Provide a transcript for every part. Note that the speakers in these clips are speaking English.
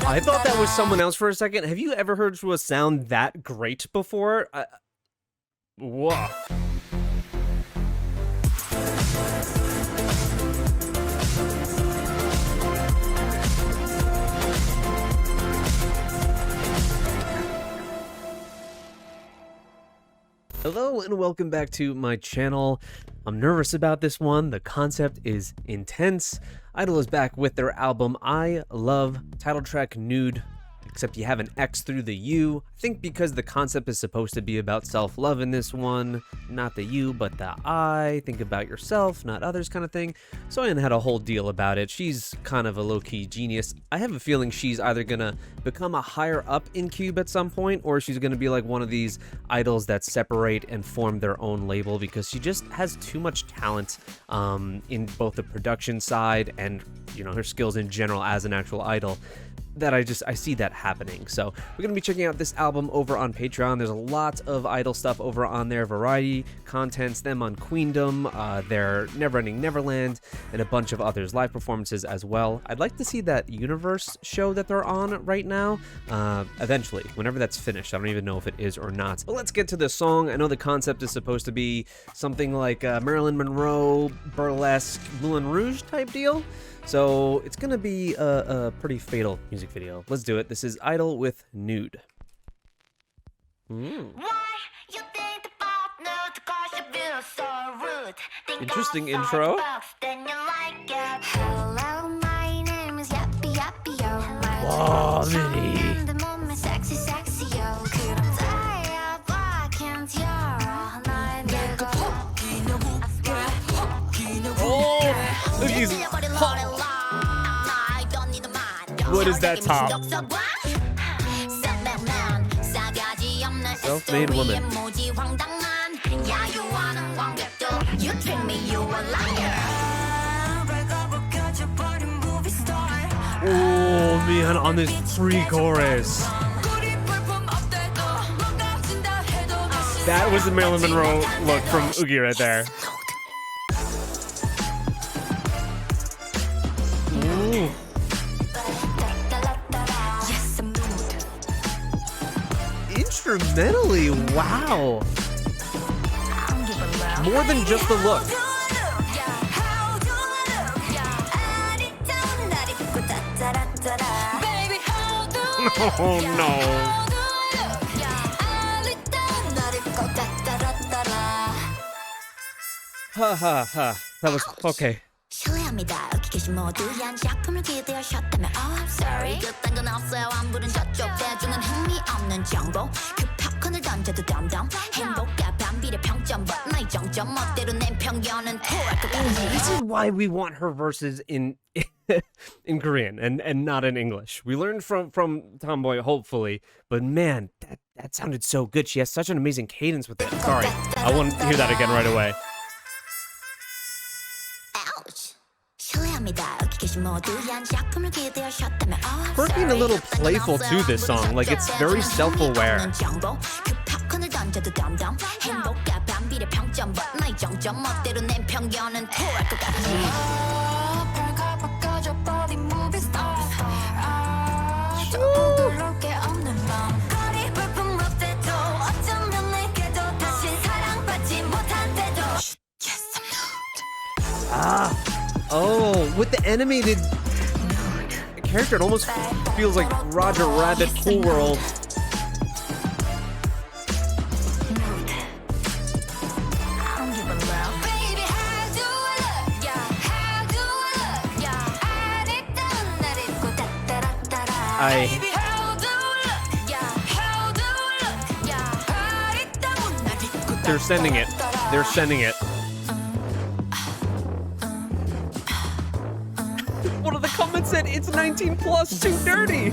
I thought that was someone else for a second. Have you ever heard a sound that great before? Whoa. Hello and welcome back to my channel. I'm nervous about this one. The concept is intense. I-DLE is back with their album I Love, title track Nude, except you have an X through the U. I think because the concept is supposed to be about self-love in this one, not the you, but the I. Think about yourself, not others kind of thing. Soyeon had a whole deal about it. She's kind of a low-key genius. I have a feeling she's either gonna become a higher up in Cube at some point, or she's gonna be like one of these idols that separate and form their own label, because she just has too much talent in both the production side and, you know, her skills in general as an actual idol, that I see that happening. So we're gonna be checking out this album over on Patreon. There's a lot of idol stuff over on there, variety contents, them on Queendom, their Neverending Neverland, and a bunch of others, live performances as well. I'd like to see that Universe show that they're on right now, eventually, whenever that's finished. I don't even know if it is or not. But let's get to the song. I know the concept is supposed to be something like Marilyn Monroe, burlesque, Moulin Rouge type deal. So it's gonna be a pretty fatal music video. Let's do it. This is I-DLE with Nude. Interesting intro. Wow, Minnie. Oh, look, he's hot. What is that top? Self-made woman. Oh man, on this pre-chorus. That was the Marilyn Monroe look from Oogie right there. Ooh. Instrumentally, wow. More than just the look. Oh no. Ha ha ha. That was okay. This is why we want her verses in in Korean and not in English. We learned from Tomboy, hopefully, but man, that sounded so good. She has such an amazing cadence with it. Sorry, I want to hear that again right away. Quirky and a little playful too, this song. Like, it's very self-aware. Oh, with the animated character, it almost feels like Roger Rabbit Cool World. They're sending it. They're sending it. One of the comments said it's 19 plus, too dirty.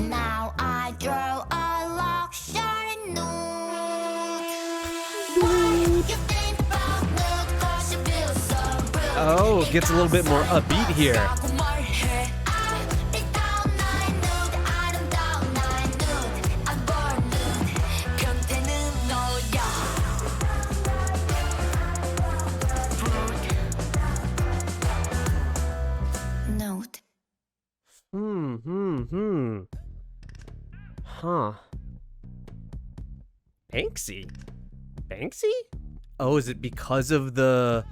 Now I draw a luxury Oh, gets a little bit more upbeat here. Huh. Banksy? Banksy? Oh, is it because of the...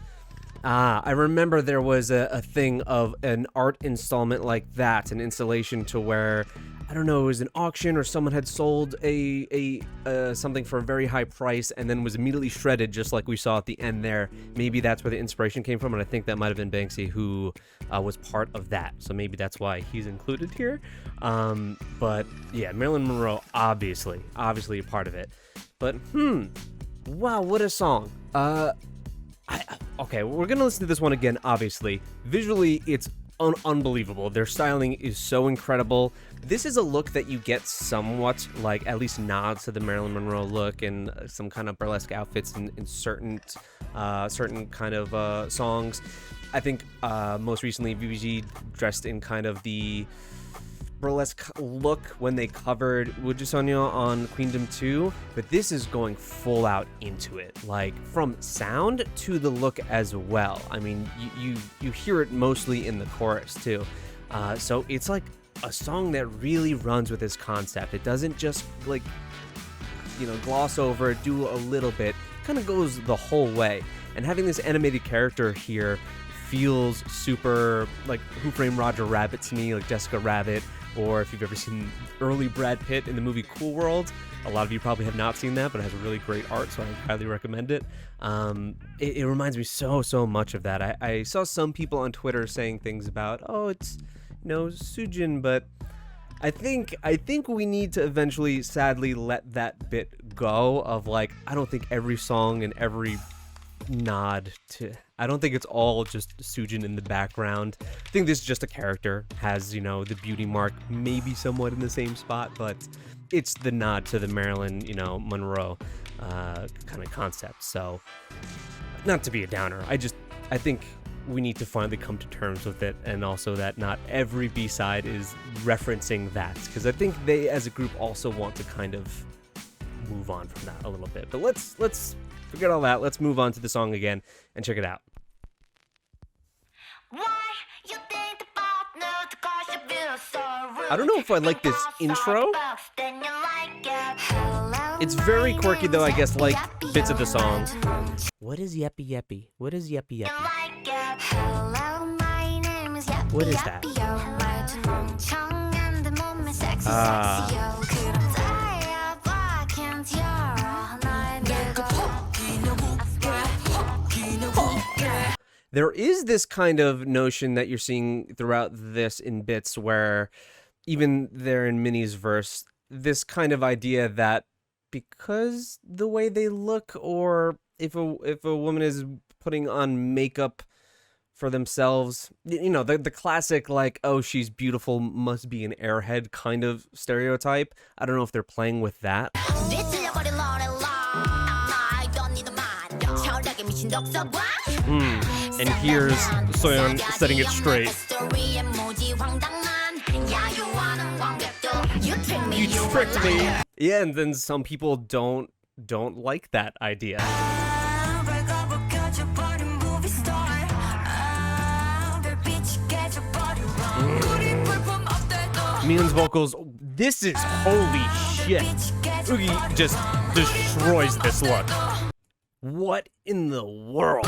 I remember there was a thing of an art installment like that, an installation to where, I don't know, it was an auction or someone had sold something for a very high price and then was immediately shredded, just like we saw at the end there. Maybe that's where the inspiration came from, and I think that might have been Banksy who was part of that. So maybe that's why he's included here. But yeah, Marilyn Monroe, obviously a part of it. But wow, what a song. Okay, we're gonna listen to this one again, obviously. Visually, it's unbelievable. Their styling is so incredible. This is a look that you get somewhat, like, at least nods to the Marilyn Monroe look and some kind of burlesque outfits in certain kind of songs. I think most recently, VBG dressed in kind of the burlesque look when they covered Would You Sonia on Queendom 2, but this is going full out into it, like from sound to the look as well. I mean, you hear it mostly in the chorus too. So it's like a song that really runs with this concept. It doesn't just like, you know, gloss over it, do a little bit, kind of goes the whole way. And having this animated character here feels super like Who Framed Roger Rabbit to me, like Jessica Rabbit. Or if you've ever seen early Brad Pitt in the movie Cool World, a lot of you probably have not seen that, but it has a really great art, so I highly recommend it. It reminds me so much of that. I saw some people on Twitter saying things about, oh, it's, you know, Sujin, but I think we need to eventually, sadly, let that bit go of, like, I don't think every song and every nod to, I don't think it's all just Sujin in the background. I think this is just a character, has, you know, the beauty mark maybe somewhat in the same spot, but it's the nod to the Marilyn, you know, Monroe kind of concept. So, not to be a downer, I think we need to finally come to terms with it, and also that not every B-side is referencing that, because I think they as a group also want to kind of move on from that a little bit. But let's forget all that. Let's move on to the song again and check it out. I don't know if I like this intro. It's very quirky though, I guess, like bits of the song. What is yeppy yeppy? What is yeppy yeppy? What is that? There is this kind of notion that you're seeing throughout this in bits where, even there in Minnie's verse, this kind of idea that because the way they look, or if a woman is putting on makeup for themselves, you know, the classic, like, oh, she's beautiful, must be an airhead kind of stereotype. I don't know if they're playing with that. And here's Soyeon setting it straight. You tricked me. Yeah, and then some people don't like that idea. Mion's vocals, this is holy shit. Oogie just destroys this look. What in the world?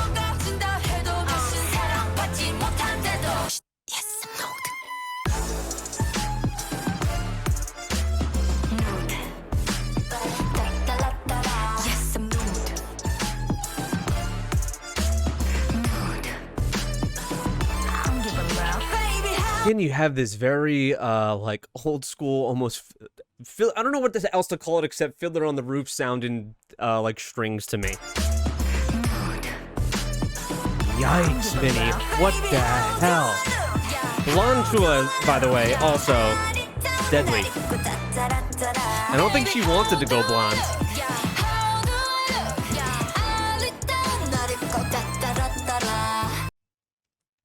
Again, you have this very like old school, almost I don't know what else to call it except Fiddler on the Roof sounding like strings to me. Yikes, Vinny. What the hell? Blonde Chula, by the way, also deadly. I don't think she wanted to go blonde.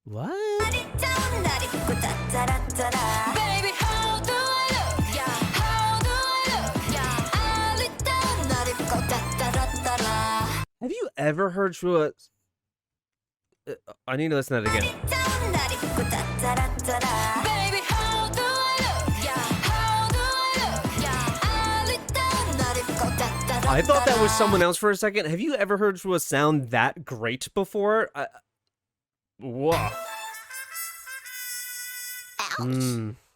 What? Have you ever heard Chua? I need to listen to that again. I thought that was someone else for a second. Have you ever heard a sound that great before? Whoa.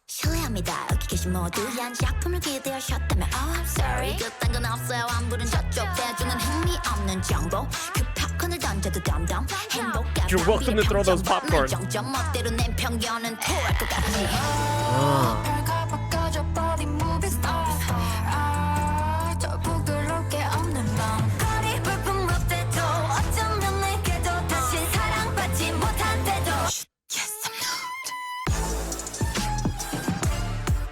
실례합니다. 여기 계신 모두한 작품을 기대하셨다면 Oh I'm sorry 그딴 건 없어요. 안부른 저쪽 대중은 흥미 없는 정보 그 팝콘을 던져도 덤덤 행복한 You're welcome to throw those popcorn. 정점 멋대로 내 편견은 토할 것 같지 저 부끄럽게 없는 밤 거리 불품 롯데도 어쩌면 내게도 다시 사랑받지 못한 때도 Yes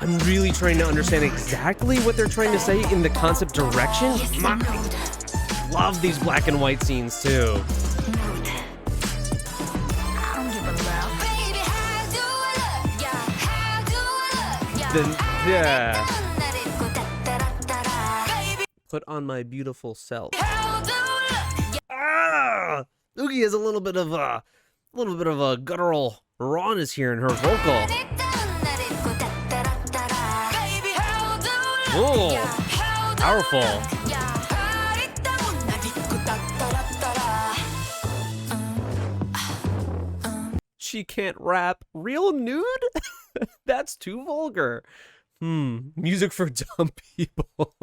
I'm really trying to understand exactly what they're trying to say in the concept direction. Love these black and white scenes too. Yeah. Put on my beautiful self. Ah! Oogie has a little bit of a guttural rawness here in her vocal. Oh, powerful. She can't rap. Real nude? That's too vulgar. Music for dumb people.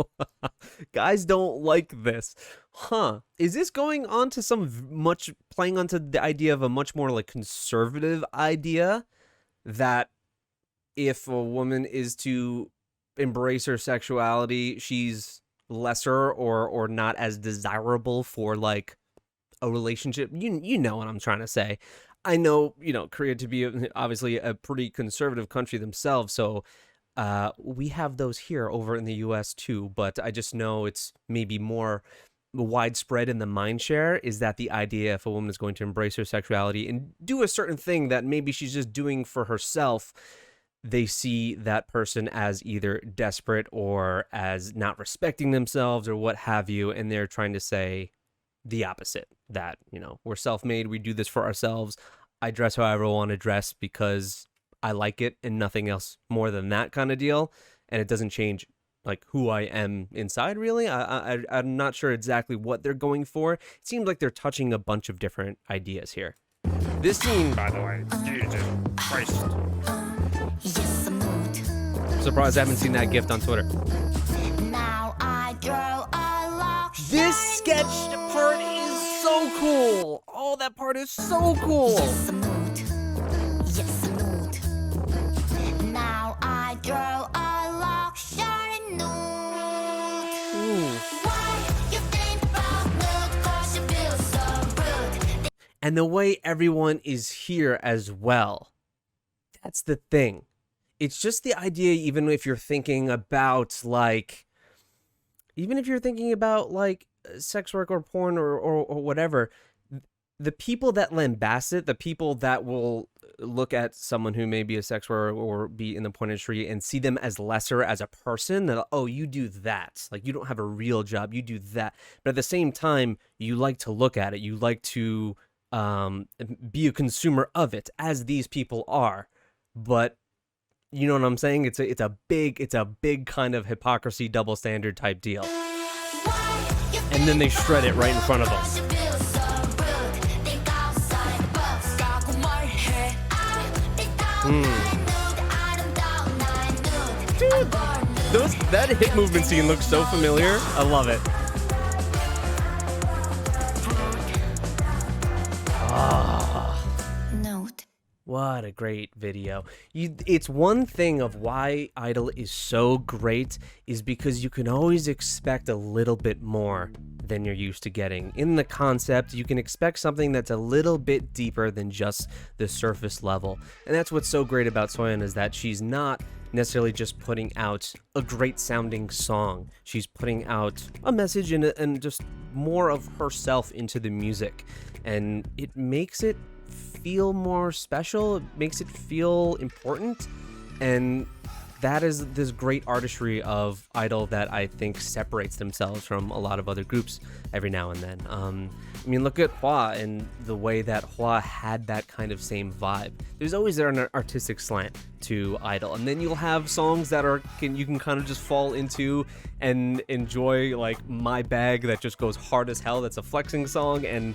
Guys don't like this. Huh. Is this going on to playing onto the idea of a much more like conservative idea that if a woman is to embrace her sexuality, she's lesser or not as desirable for like a relationship? You know what I'm trying to say. I know, Korea to be obviously a pretty conservative country themselves, so we have those here over in the US too, but I just know it's maybe more widespread in the mind share is that the idea if a woman is going to embrace her sexuality and do a certain thing that maybe she's just doing for herself, they see that person as either desperate or as not respecting themselves or what have you, and they're trying to say the opposite, that, we're self-made, we do this for ourselves, I dress however I want to dress because I like it and nothing else more than that kind of deal, and it doesn't change like who I am inside really. I'm not sure exactly what they're going for. It seems like they're touching a bunch of different ideas here. This scene, by the way, Jesus Christ. Surprised I haven't seen that gift on Twitter. This sketch part is so cool. Oh, that part is so cool. Now I draw a luxury nude. And the way everyone is here as well. That's the thing. It's just the idea, even if you're thinking about like sex work or porn or whatever, the people that lambast it, the people that will look at someone who may be a sex worker or be in the porn industry and see them as lesser as a person, that, oh, you do that. Like, you don't have a real job. You do that. But at the same time, you like to look at it. You like to be a consumer of it, as these people are. But you know what I'm saying? It's a big kind of hypocrisy, double standard type deal. And then they shred it right in front of them. Dude, that hip movement scene looks so familiar. I love it. What a great video. It's one thing of why I-DLE is so great is because you can always expect a little bit more than you're used to getting. In the concept, you can expect something that's a little bit deeper than just the surface level. And that's what's so great about Soyeon, is that she's not necessarily just putting out a great sounding song. She's putting out a message and just more of herself into the music. And it makes it feel more special. It makes it feel important. And that is this great artistry of IDLE that I think separates themselves from a lot of other groups every now and then. I mean, look at Hwa and the way that Hwa had that kind of same vibe. There's always an artistic slant to IDLE, and then you'll have songs that you can kind of just fall into and enjoy, like My Bag, that just goes hard as hell. That's a flexing song, and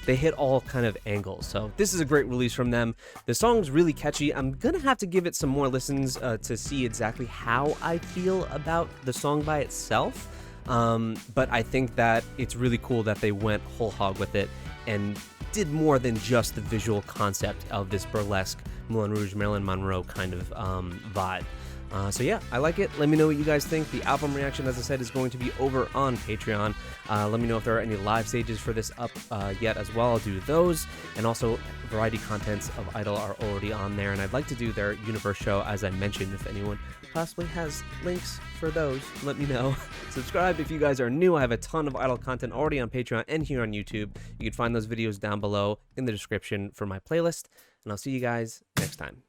they hit all kind of angles. So this is a great release from them. The song's really catchy. I'm gonna have to give it some more listens to see exactly how I feel about the song by itself. But I think that it's really cool that they went whole hog with it and did more than just the visual concept of this burlesque Moulin Rouge, Marilyn Monroe kind of vibe. So yeah, I like it. Let me know what you guys think. The album reaction, as I said, is going to be over on Patreon. Let me know if there are any live stages for this up yet as well. I'll do those. And also, variety contents of IDLE are already on there. And I'd like to do their Universe show, as I mentioned. If anyone possibly has links for those, let me know. Subscribe if you guys are new. I have a ton of IDLE content already on Patreon and here on YouTube. You can find those videos down below in the description for my playlist. And I'll see you guys next time.